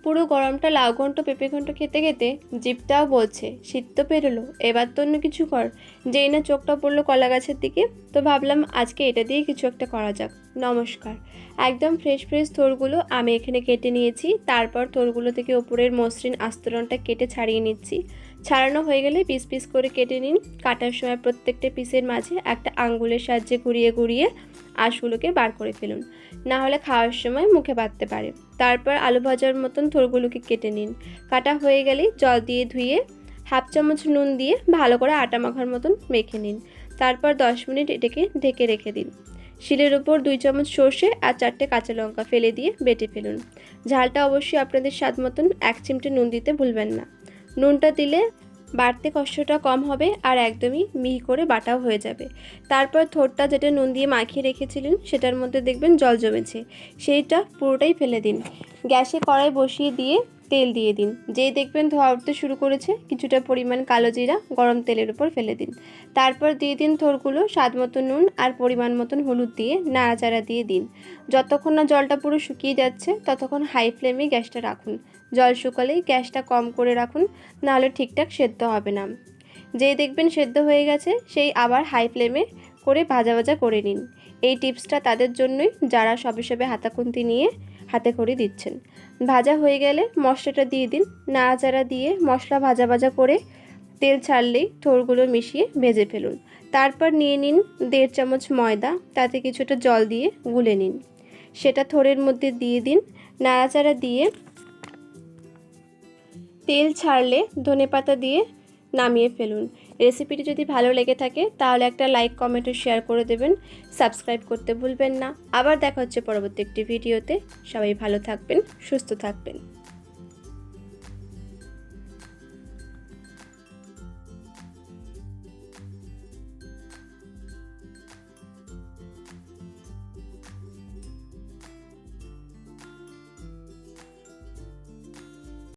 পুরো গরমটা লাউ ঘন্ট পেঁপে ঘন্ট খেতে খেতে জিভটাও বলছে শীত তো পেরোলো, এবার তো অন্য কিছু কর। যেই না চোখটা পড়লো কলা গাছের দিকে, তো ভাবলাম আজকে এটা দিয়ে কিছু একটা করা যাক। নমস্কার। একদম ফ্রেশ ফ্রেশ থোরগুলো আমি এখানে কেটে নিয়েছি। তারপর থোরগুলো থেকে ওপরের মসৃণ আস্তরণটা কেটে ছাড়িয়ে নিচ্ছি। ছাড়ানো হয়ে গেলে পিস পিস করে কেটে নিন। কাটার সময় প্রত্যেকটা পিসের মাঝে একটা আঙ্গুলের সাহায্যে ঘুরিয়ে ঘুরিয়ে আঁশগুলোকে বার করে ফেলুন, না হলে খাওয়ার সময় মুখে বাঁধতে পারে। তারপর আলু ভাজার মতন থোরগুলোকে কেটে নিন। কাটা হয়ে গেলেই জল দিয়ে ধুয়ে হাফ চামচ নুন দিয়ে ভালো করে আটা মাখার মতন মেখে নিন। তারপর 10 মিনিট এটাকে ঢেকে রেখে দিন। শিলের ওপর 2 চামচ সর্ষে আর 4টে কাঁচা লঙ্কা ফেলে দিয়ে বেটে ফেলুন। ঝালটা অবশ্যই আপনাদের স্বাদ মতন। 1 চিমটে নুন দিতে ভুলবেন না। নুনটা দিলে বাড়তে কষ্টটা কম হবে আর একদমই মিহি করে বাটাও হয়ে যাবে। তারপর থোরটা যেটা নুন দিয়ে মাখিয়ে রেখেছিলেন সেটার মধ্যে দেখবেন জল জমেছে, সেইটা পুরোটাই ফেলে দিন। গ্যাসে কড়াই বসিয়ে দিয়ে তেল দিয়ে দিন। যেই দেখবেন ধোঁয়া উঠতে শুরু করেছে, কিছুটা পরিমাণ কালো জিরা গরম তেলের উপর ফেলে দিন। তারপর দিয়ে দিন থোরগুলো, স্বাদ মতো নুন আর পরিমাণ মতন হলুদ দিয়ে নাড়াচাড়া দিয়ে দিন। যতক্ষণ না জলটা পুরো শুকিয়ে যাচ্ছে ততক্ষণ হাই ফ্লেমে গ্যাসটা রাখুন। জল শুকালেই গ্যাসটা কম করে রাখুন, নাহলে ঠিকঠাক সেদ্ধ হবে না। যেই দেখবেন সেদ্ধ হয়ে গেছে সেই আবার হাই ফ্লেমে করে ভাজা ভাজা করে নিন। এই টিপসটা তাদের জন্যই যারা সবে সবে হাতাখুন্তি নিয়ে হাতে খড়ি দিচ্ছেন। ভাজা হয়ে গেলে মশলাটা দিয়ে দিন। নাড়াচাড়া দিয়ে মশলা ভাজা ভাজা করে তেল ছাড়লেই থোরগুলো মিশিয়ে ভেজে ফেলুন। তারপর নিয়ে নিন 1.5 চামচ ময়দা, তাতে কিছুটা জল দিয়ে গুলে নিন। সেটা থোরের মধ্যে দিয়ে দিন। নাড়াচাড়া দিয়ে তেল ছাড়লে ধনেপাতা দিয়ে নামিয়ে ফেলুন। রেসিপিটি যদি ভালো লেগে থাকে তাহলে একটা লাইক কমেন্ট ও শেয়ার করে দেবেন। সাবস্ক্রাইব করতে ভুলবেন না। আবার দেখা হচ্ছে পরবর্তী একটি ভিডিওতে। সবাই ভালো থাকবেন, সুস্থ থাকবেন।